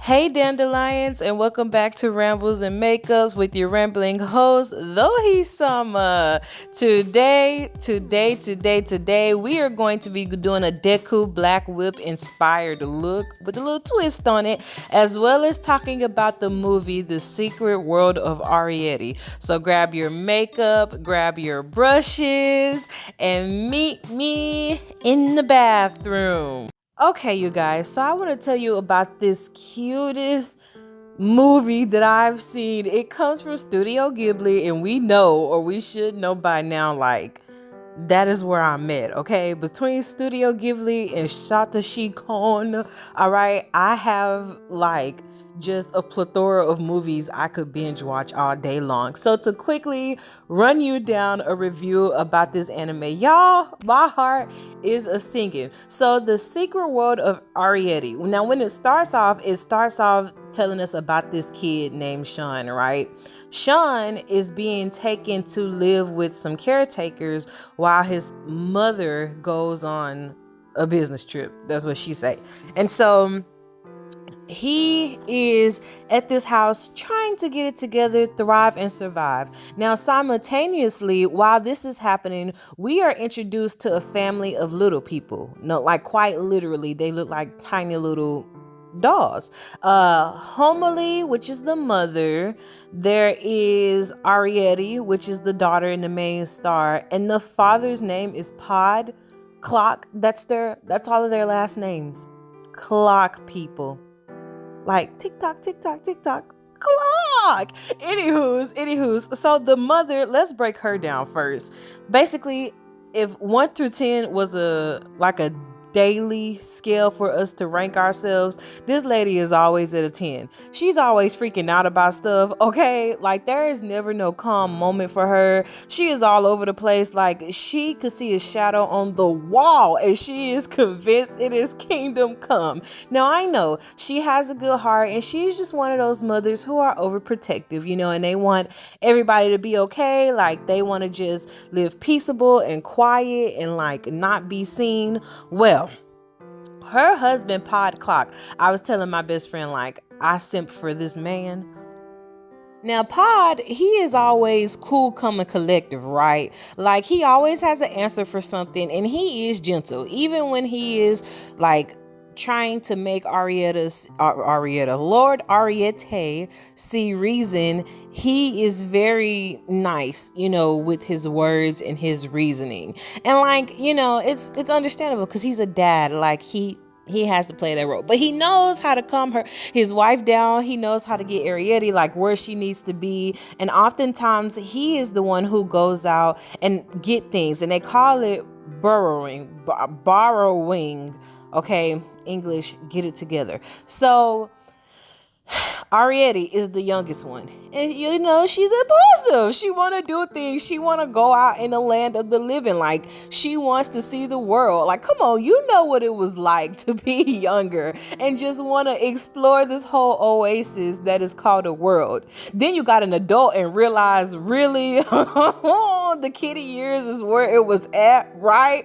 Hey dandelions, and welcome back to Rambles and Makeups with your rambling host DohiSama. Today, we are going to be doing a Deku Black Whip inspired look with a little twist on it, as well as talking about the movie The Secret World of Arrietty. So grab your makeup, grab your brushes, and meet me in the bathroom. Okay, you guys, so I want to tell you about this cutest movie that I've seen. It comes from Studio Ghibli, and we know, or we should know by now, like, that is where I'm at, okay? Between Studio Ghibli and Satoshi Kon, all right, I have like just a plethora of movies I could binge watch all day long. So to quickly run you down a review about this anime, y'all, my heart is a singing. So the Secret World of Arrietty. Now, when it starts off telling us about this kid named Sean, right? Sean is being taken to live with some caretakers while his mother goes on a business trip. That's what she said. And so he is at this house trying to get it together, thrive, and survive. Now, simultaneously, while this is happening, we are introduced to a family of little people. No, like quite literally, they look like tiny little dolls. Homily, which is the mother. There is Arrietty, which is the daughter and the main star, and the father's name is Pod Clock. That's all of their last names. Clock people. Like tick tock, tick tock, tick tock, clock. Anywho's. So the mother, let's break her down first. Basically, if 1 through 10 was a daily scale for us to rank ourselves, this lady is always at a 10. She's always freaking out about stuff, okay? Like, there is never no calm moment for her. She is all over the place. Like, she could see a shadow on the wall, and she is convinced it is kingdom come. Now, I know she has a good heart, and she's just one of those mothers who are overprotective, and they want everybody to be okay. Like, they want to just live peaceable and quiet and like not be seen. Well, her husband, Pod Clock, I was telling my best friend, like, I simp for this man. Now, Pod, he is always cool, calm, and collective, right? Like, he always has an answer for something, and he is gentle, even when he is, like, trying to make Lord Arrietty see reason. He is very nice, with his words and his reasoning. And, like, it's understandable because he's a dad. Like, he has to play that role, but he knows how to calm his wife down. He knows how to get Arrietty like where she needs to be, and oftentimes he is the one who goes out and get things, and they call it borrowing. Okay, English, get it together. So Arrietty is the youngest one, and she's impulsive. She want to do things. She want to go out in the land of the living. Like, she wants to see the world. Like, come on, you know what it was like to be younger and just want to explore this whole oasis that is called a world. Then you got an adult and realize, really, the kiddie years is where it was at, right?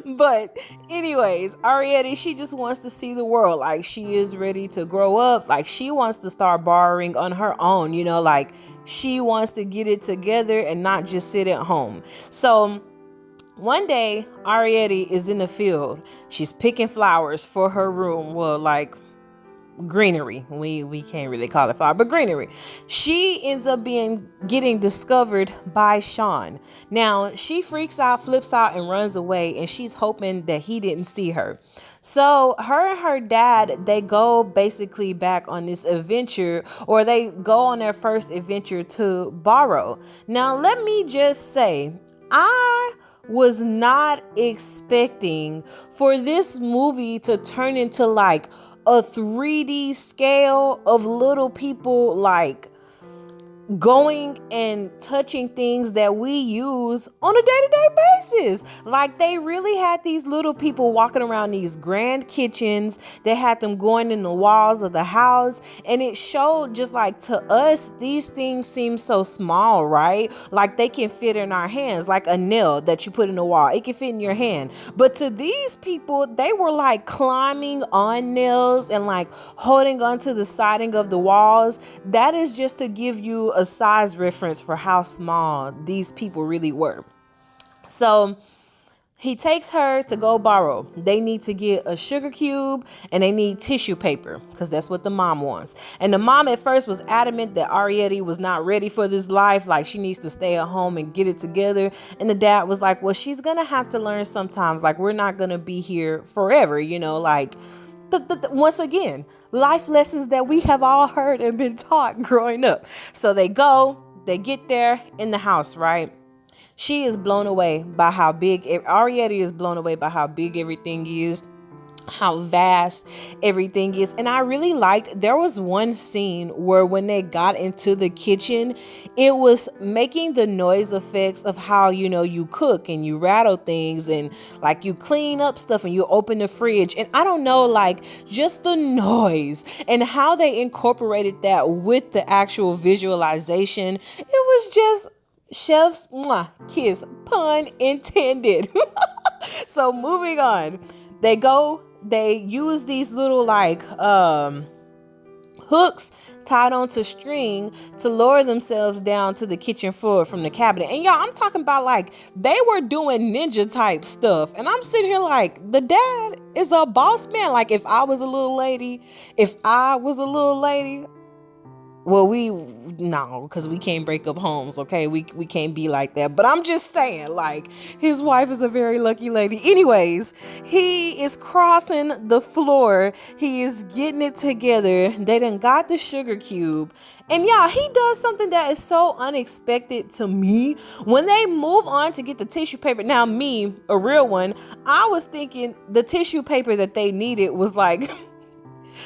But anyways, Arrietty, she just wants to see the world. Like, she is ready to grow up. Like, she wants to start borrowing on her own, like she wants to get it together and not just sit at home. So one day, Arrietty is in the field. She's picking flowers for her room. Well, like greenery. We can't really call it flower, but greenery. She ends up getting discovered by Sean. Now, she freaks out, flips out, and runs away, and she's hoping that he didn't see her. So her and her dad, they go basically back on this adventure, or they go on their first adventure to borrow. Now, let me just say, I was not expecting for this movie to turn into like a 3D scale of little people like going and touching things that we use on a day-to-day basis. Like, they really had these little people walking around these grand kitchens. They had them going in the walls of the house, and it showed, just like, to us, these things seem so small, right? Like, they can fit in our hands, like a nail that you put in the wall. It can fit in your hand. But to these people, they were like climbing on nails and like holding onto the siding of the walls. That is just to give you a size reference for how small these people really were. So he takes her to go borrow. They need to get a sugar cube and they need tissue paper because that's what the mom wants. And the mom at first was adamant that Arrietty was not ready for this life. Like, she needs to stay at home and get it together. And the dad was like, well, she's going to have to learn sometimes. Like, we're not going to be here forever, you know, like, once again, life lessons that we have all heard and been taught growing up. So they get there in the house, right? She is blown away by how big, Arrietty is blown away by how big everything is, how vast everything is. And I really liked, there was one scene where when they got into the kitchen, it was making the noise effects of how, you know, you cook and you rattle things and like you clean up stuff and you open the fridge. And I don't know, like, just the noise and how they incorporated that with the actual visualization. It was just chef's kiss, pun intended. So moving on, they use these little like hooks tied onto string to lower themselves down to the kitchen floor from the cabinet. And y'all, I'm talking about like they were doing ninja type stuff. And I'm sitting here like, the dad is a boss man. Like, if I was a little lady, well, because we can't break up homes, okay? We can't be like that. But I'm just saying, like, his wife is a very lucky lady. Anyways, he is crossing the floor. He is getting it together. They done got the sugar cube. And yeah, he does something that is so unexpected to me. When they move on to get the tissue paper, now me, a real one, I was thinking the tissue paper that they needed was like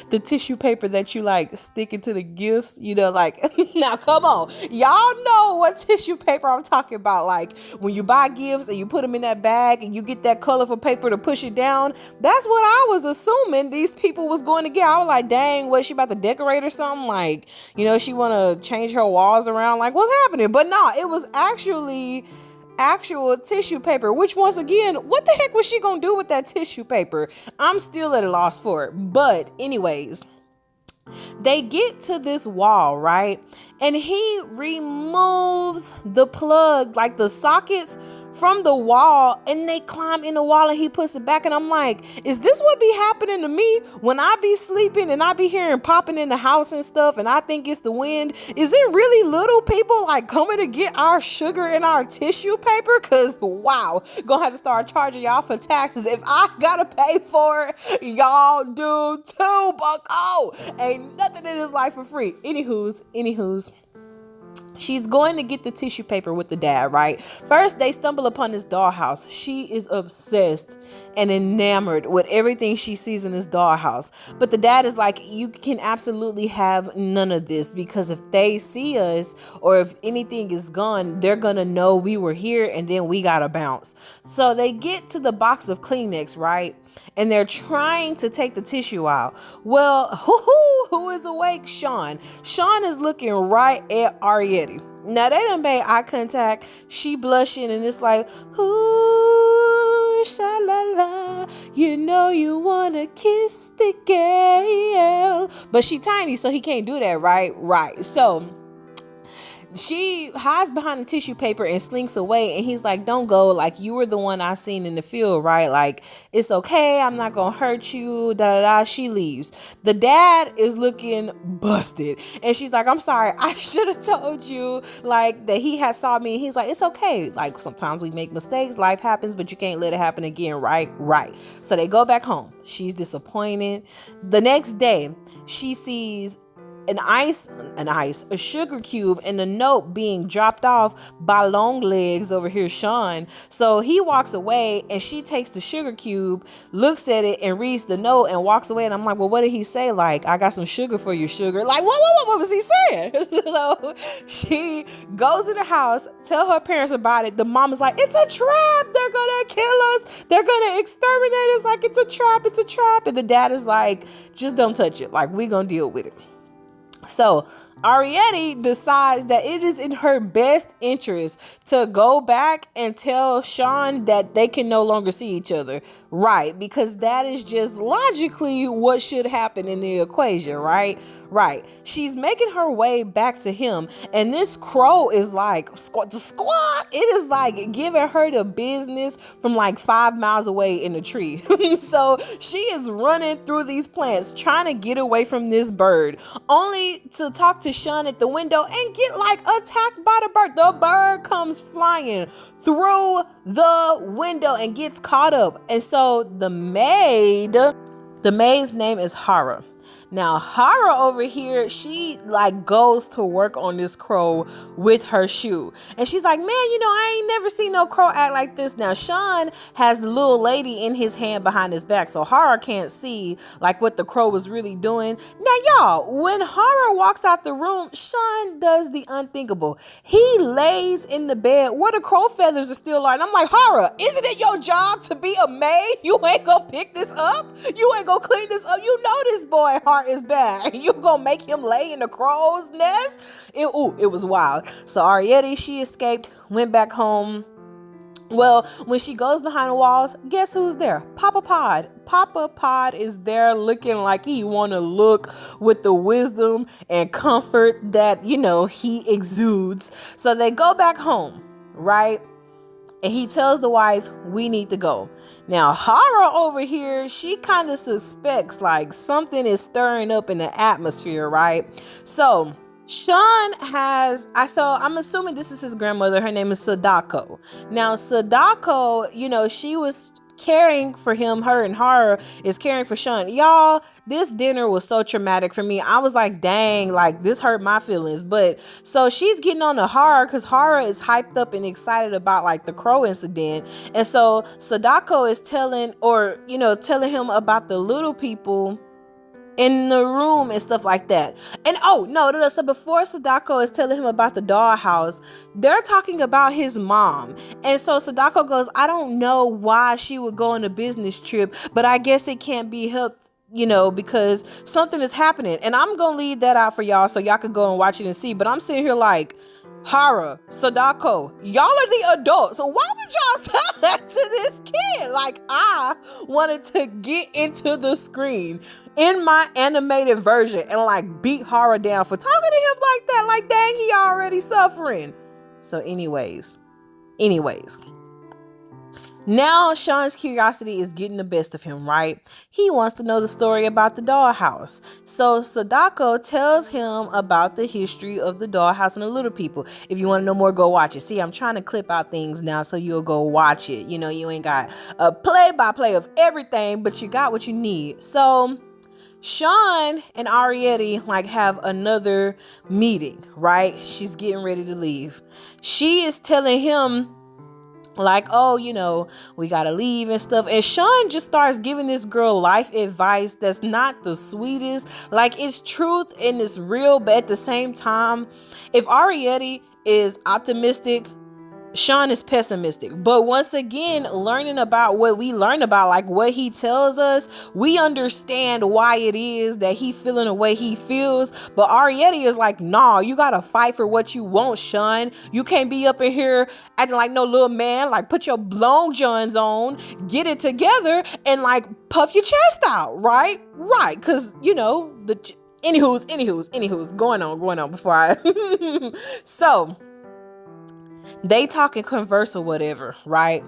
the tissue paper that you like stick into the gifts, you know, like, now come on, y'all know what tissue paper I'm talking about. Like, when you buy gifts and you put them in that bag and you get that colorful paper to push it down. That's what I was assuming these people was going to get. I was like, dang, what, she about to decorate or something? Like, you know, she want to change her walls around, like, what's happening? But no, it was actual tissue paper, which, once again, what the heck was she gonna do with that tissue paper? I'm still at a loss for it. But anyways, they get to this wall, right? And he removes the plugs, like the sockets from the wall, and they climb in the wall and he puts it back. And I'm like, is this what be happening to me when I be sleeping and I be hearing popping in the house and stuff and I think it's the wind? Is it really little people like coming to get our sugar and our tissue paper? Cause wow, gonna have to start charging y'all for taxes. If I gotta pay for it, y'all do too, bucko. Ain't nothing in this life for free. Anywho's, she's going to get the tissue paper with the dad, right? First, they stumble upon this dollhouse. She is obsessed and enamored with everything she sees in this dollhouse. But the dad is like, you can absolutely have none of this, because if they see us or if anything is gone, they're going to know we were here and then we got to bounce. So they get to the box of Kleenex, right? And they're trying to take the tissue out. Well, who is awake? Sean. Sean is looking right at Arrietty. Now, they done made eye contact. She blushing, and it's like, ooh, sha-la-la, you know you want to kiss the girl. But she tiny, so he can't do that, right? Right. So she hides behind the tissue paper and slinks away, and he's like, don't go, like, you were the one I seen in the field, right? Like, it's okay, I'm not gonna hurt you, da-da-da. She leaves. The dad is looking busted, and she's like, I'm sorry, I should have told you, like, that he had saw me. And he's like, it's okay, like, sometimes we make mistakes, life happens, but you can't let it happen again, right? So they go back home. She's disappointed. The next day, she sees a sugar cube and a note being dropped off by long legs over here, Sean. So he walks away and she takes the sugar cube, looks at it and reads the note and walks away. And I'm like, well, what did he say? Like, I got some sugar for you, sugar. Like, what was he saying? So she goes in the house, tell her parents about it. The mom is like, it's a trap. They're going to kill us. They're going to exterminate us. Like, it's a trap. It's a trap. And the dad is like, just don't touch it. Like, we going to deal with it. So Arrietty decides that it is in her best interest to go back and tell Sean that they can no longer see each other. Right. Because that is just logically what should happen in the equation. Right. She's making her way back to him. And this crow is like, squawk. It is like giving her the business from like 5 miles away in a tree. So she is running through these plants trying to get away from this bird, only to talk to Sean at the window and get like attacked by the bird. The bird comes flying through the window and gets caught up. And so the maid's name is Hara. Now, Hara over here, she like goes to work on this crow with her shoe. And she's like, man, I ain't never seen no crow act like this. Now, Sean has the little lady in his hand behind his back. So Hara can't see like what the crow was really doing. Now, y'all, when Hara walks out the room, Sean does the unthinkable. He lays in the bed where the crow feathers are still lying. I'm like, Hara, isn't it your job to be a maid? You ain't gonna pick this up? You ain't gonna clean this up? You know this boy heart is bad. You gonna make him lay in the crow's nest? It was wild. So Arrietty, she escaped, went back home. Well, when she goes behind the walls, guess who's there? Papa Pod. Papa Pod is there looking like he want to look with the wisdom and comfort that, he exudes. So they go back home, right? And he tells the wife, we need to go. Now, Hara over here, she kind of suspects like something is stirring up in the atmosphere, right? So Sean I'm assuming this is his grandmother. Her name is Sadako. Now, Sadako, she was caring for him. Her and Hara is caring for Sean. Y'all, this dinner was so traumatic for me. I was like, dang, like this hurt my feelings. But so she's getting on to Hara because Hara is hyped up and excited about like the crow incident. And so Sadako is telling him about the little people in the room and stuff like that. And so before Sadako is telling him about the dollhouse, they're talking about his mom. And so Sadako goes, I don't know why she would go on a business trip, but I guess it can't be helped, because something is happening. And I'm gonna leave that out for y'all so y'all can go and watch it and see. But I'm sitting here like, Hara, Sadako, y'all are the adults. So why would y'all tell that to this kid? Like, I wanted to get into the screen in my animated version and like beat Hara down for talking to him like that. Like, dang, he already suffering. So anyways. Now Sean's curiosity is getting the best of him, right? He wants to know the story about the dollhouse. So Sadako tells him about the history of the dollhouse and the little people. If you want to know more, go watch it. See, I'm trying to clip out things now so you'll go watch it. You ain't got a play-by-play of everything, but you got what you need. So Sean and Arrietty like have another meeting, right? She's getting ready to leave. She is telling him like, we gotta leave and stuff. And Sean just starts giving this girl life advice that's not the sweetest. Like, it's truth and it's real, but at the same time, if Arrietty is optimistic, Sean is pessimistic. But once again, learning about what we learn about, like what he tells us, we understand why it is that he feeling the way he feels. But Arrietty is like, nah, you gotta fight for what you want, Sean. You can't be up in here acting like no little man. Like, put your long johns on, get it together, and like puff your chest out, right? Because anywho's going on before I so they talk and converse or whatever, right?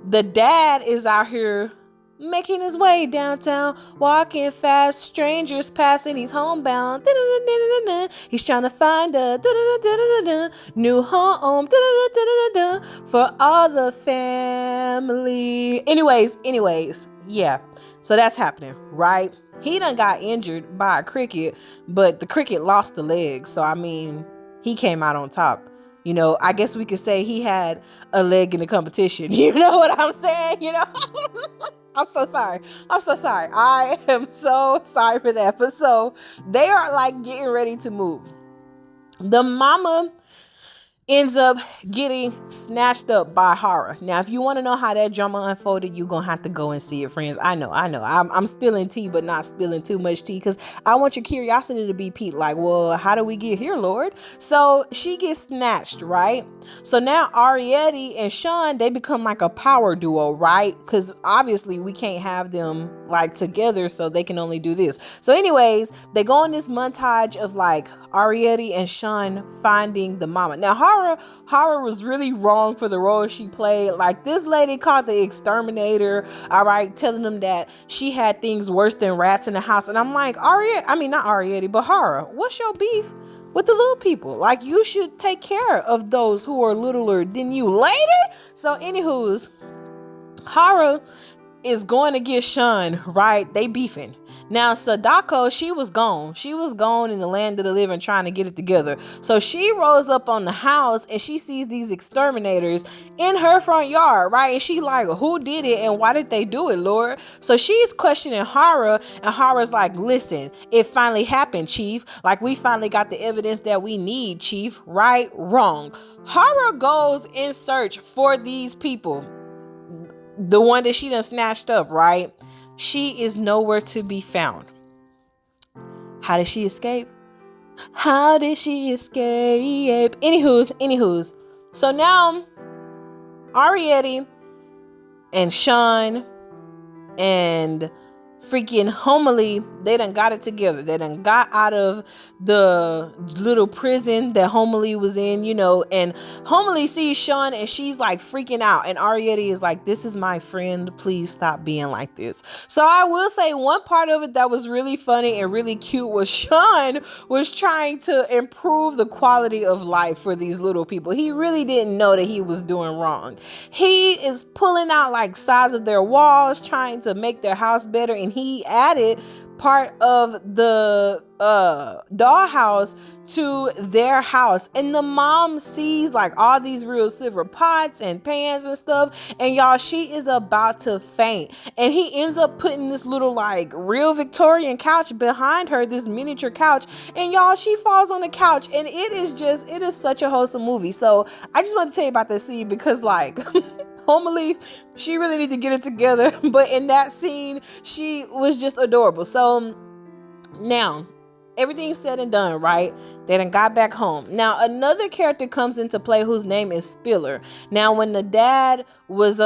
The dad is out here making his way downtown, walking fast, strangers passing, he's homebound. He's trying to find a new home for all the family. Anyways, yeah. So that's happening, right? he done got injured by a cricket, but the cricket lost the leg. So, I mean, he came out on top. I guess we could say he had a leg in the competition. You know what I'm saying? I'm so sorry. I'm so sorry. I am so sorry for that. But so they are like getting ready to move. The mama ends up getting snatched up by Hara. Now, if you want to know how that drama unfolded, you're going to have to go and see it, friends. I know. I'm spilling tea, but not spilling too much tea, because I want your curiosity to be piqued. Like, well, how do we get here, Lord? So she gets snatched, right? So now Arrietty and Sean, they become like a power duo, right? Because obviously we can't have them like together, so they can only do this. So anyways, they go on this montage of like Arrietty and Sean finding the mama. Now, Hara was really wrong for the role she played. Like, this lady called the exterminator, all right, telling them that she had things worse than rats in the house. And I'm like, not Arrietty, but Hara, what's your beef with the little people? Like, you should take care of those who are littler than you, lady. So, anywho's, Hara is going to get Sean, right? They beefing. Now, Sadako, she was gone. She was gone in the land of the living trying to get it together. So she rolls up on the house and she sees these exterminators in her front yard, right? And she like, who did it and why did they do it, Lord? So she's questioning Hara, and Hara's like, listen, it finally happened, Chief. Like, we finally got the evidence that we need, Chief. Right? Wrong. Hara goes in search for these people. The one that she done snatched up, right? She is nowhere to be found. How did she escape? How did she escape? Anywho's. So now, Arrietty and Sean and freaking Homily, they done got it together. They done got out of the little prison that Homily was in, and Homily sees Sean and she's like freaking out, and Arrietty is like, this is my friend, please stop being like this. So I will say one part of it that was really funny and really cute was Sean was trying to improve the quality of life for these little people. He really didn't know that he was doing wrong. He is pulling out like sides of their walls, trying to make their house better, and he added part of the dollhouse to their house. And the mom sees like all these real silver pots and pans and stuff, and y'all, she is about to faint. And he ends up putting this little like real Victorian couch behind her, this miniature couch, and y'all, she falls on the couch, and it is such a wholesome movie. So I just want to tell you about this scene, because like Homily, she really need to get it together, but in that scene she was just adorable. So now everything's said and done, right? They done got back home. Now another character comes into play whose name is Spiller. Now when the dad was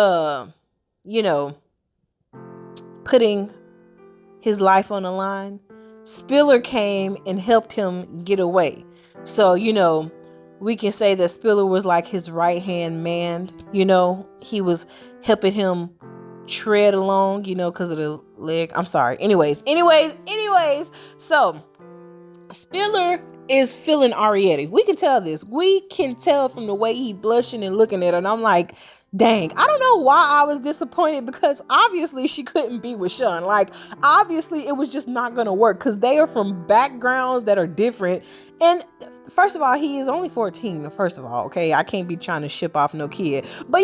putting his life on the line, Spiller came and helped him get away. So we can say that Spiller was like his right hand man. He was helping him tread along, because of the leg. I'm sorry. Anyways. So Spiller is feeling Arrietty. We can tell this. We can tell from the way he blushing and looking at her. And I'm like, dang, I don't know why I was disappointed, because obviously she couldn't be with Sean. Like, obviously it was just not going to work, because they are from backgrounds that are different. And first of all, he is only 14. First of all, okay, I can't be trying to ship off no kid. But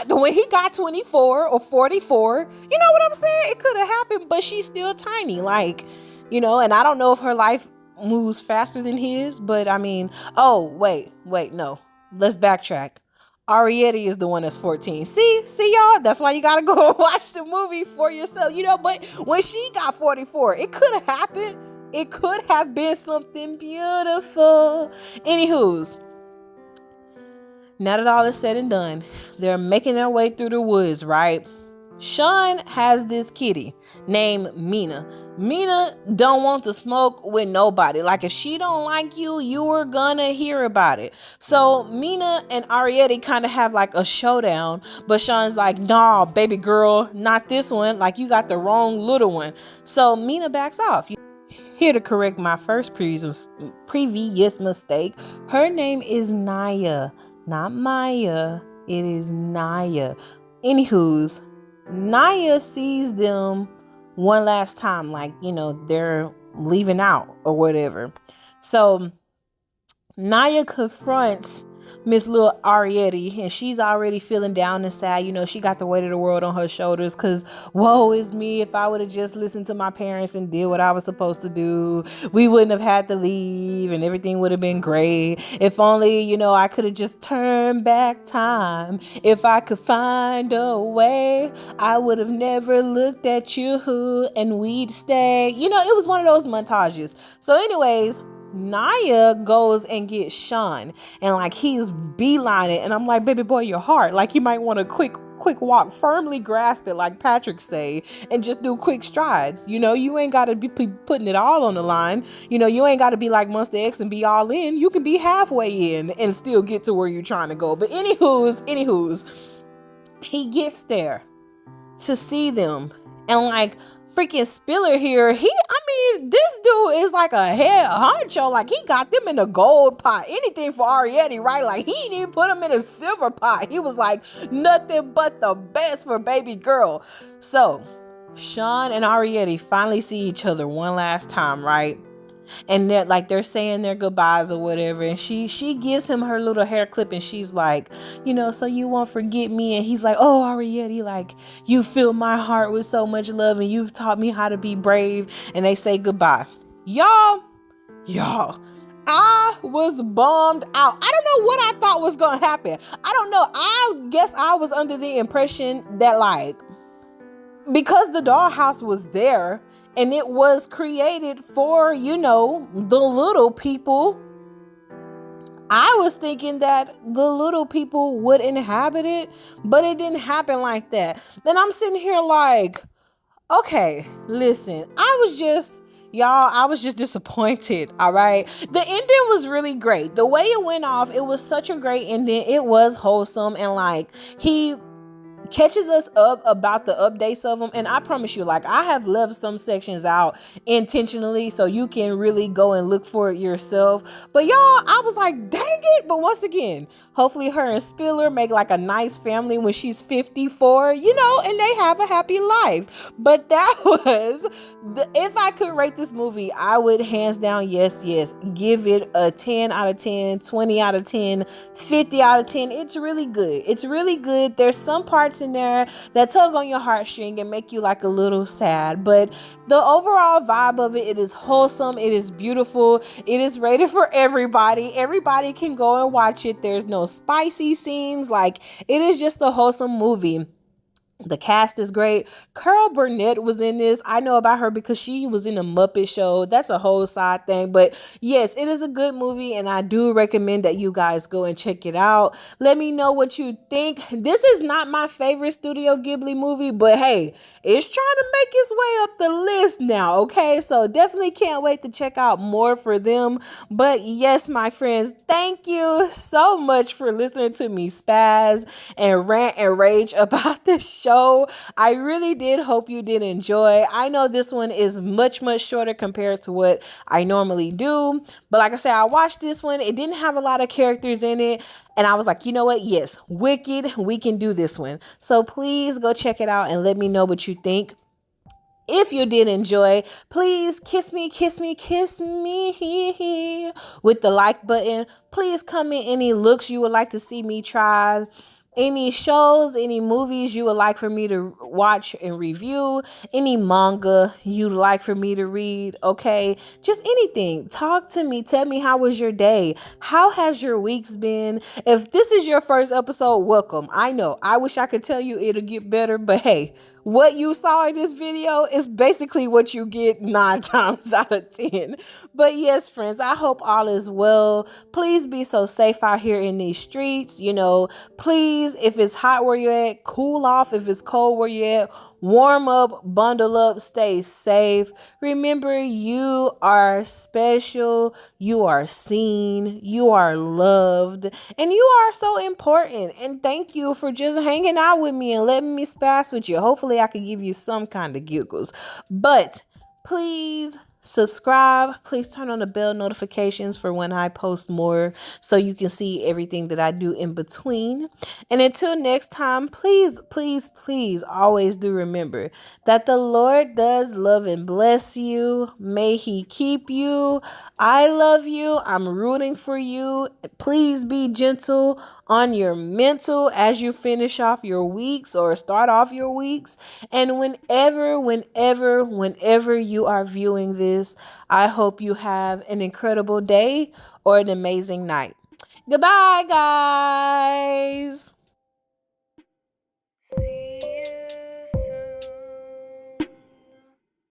when he got 24 or 44, you know what I'm saying? It could have happened, but she's still tiny. Like, and I don't know if her life moves faster than his, but I mean, wait, no, let's backtrack. Arrietty is the one that's 14. See y'all, that's why you gotta go and watch the movie for yourself, but when she got 44, it could have happened. It could have been something beautiful. Anywho's, now that all is said and done, they're making their way through the woods, right? Sean has this kitty named Mina. Mina don't want to smoke with nobody. Like, if she don't like you, you are gonna hear about it. So Mina and Arrietty kind of have like a showdown, but Sean's like, nah, baby girl, not this one. Like, you got the wrong little one. So Mina backs off. Here to correct my first previous mistake. Her name is Naya, not Maya. It is Naya. Anywho's, Naya sees them one last time, like, they're leaving out or whatever. So Naya confronts Miss Little Arrietty, and she's already feeling down and sad. She got the weight of the world on her shoulders because woe is me. If I would have just listened to my parents and did what I was supposed to do, we wouldn't have had to leave and everything would have been great. If only, I could have just turned back time. If I could find a way, I would have never looked at you and we'd stay. It was one of those montages. So anyways, Naya goes and gets Sean, and like he's beelining, and I'm like, baby boy, your heart, like you might want to quick walk, firmly grasp it, like Patrick say, and just do quick strides. You ain't got to be putting it all on the line. You ain't got to be like Monster X and be all in. You can be halfway in and still get to where you're trying to go. But anywho's, he gets there to see them. And like freaking Spiller here, this dude is like a head honcho. Like he got them in a gold pot. Anything for Arrietty, right? Like he didn't even put them in a silver pot. He was like nothing but the best for baby girl. So Sean and Arrietty finally see each other one last time, right? And they're saying their goodbyes or whatever, and she gives him her little hair clip, and she's like, so you won't forget me. And he's like, oh, Arrietty, like you fill my heart with so much love, and you've taught me how to be brave. And they say goodbye. Y'all, I was bummed out. I don't know what I thought was gonna happen. I don't know. I guess I was under the impression that like, because the dollhouse was there and it was created for, the little people, I was thinking that the little people would inhabit it, but it didn't happen like that. Then I'm sitting here like, okay, listen, I was just disappointed, all right? The ending was really great. The way it went off, it was such a great ending. It was wholesome, and like, he catches us up about the updates of them, and I promise you, like, I have left some sections out intentionally so you can really go and look for it yourself. But y'all, I was like, dang it. But once again, hopefully her and Spiller make like a nice family when she's 54, and they have a happy life. But that was if I could rate this movie, I would hands down yes give it a 10 out of 10, 20 out of 10, 50 out of 10. It's really good. There's some parts in there that tug on your heartstring and make you like a little sad, but the overall vibe of it is wholesome, it is beautiful, it is rated for everybody can go and watch it. There's no spicy scenes, like it is just a wholesome movie. The cast is great. Carol Burnett was in this. I know about her because she was in a Muppet Show. That's a whole side thing. But yes, it is a good movie, and I do recommend that you guys go and check it out. Let me know what you think. This is not my favorite Studio Ghibli movie, but hey, it's trying to make its way up the list now, okay? So definitely can't wait to check out more for them. But yes, my friends, thank you so much for listening to me spaz and rant and rage about this show. I really did hope you did enjoy. I know this one is much shorter compared to what I normally do, but like I said, I watched this one. It didn't have a lot of characters in it, and I was like, you know what? Yes, wicked. We can do this one. So please go check it out and let me know what you think. If you did enjoy, please kiss me with the like button. Please comment any looks you would like to see me try, any shows, any movies you would like for me to watch and review, any manga you'd like for me to read, okay? Just anything. Talk to me. Tell me, how was your day? How has your weeks been? If this is your first episode, welcome. I know, I wish I could tell you it'll get better, but hey, what you saw in this video is basically what you get 9 times out of 10. But yes, friends, I hope all is well. Please be so safe out here in these streets. Please, if it's hot where you're at, cool off. If it's cold where you're at, warm up, bundle up, stay safe. Remember, you are special, you are seen, you are loved, and you are so important. And thank you for just hanging out with me and letting me spaz with you. Hopefully I can give you some kind of giggles. But please subscribe. Please turn on the bell notifications for when I post more so you can see everything that I do in between. And until next time, please, please, please always do remember that the Lord does love and bless you. May He keep you. I love you. I'm rooting for you. Please be gentle on your mental as you finish off your weeks or start off your weeks. And whenever you are viewing this, I hope you have an incredible day or an amazing night. Goodbye, guys.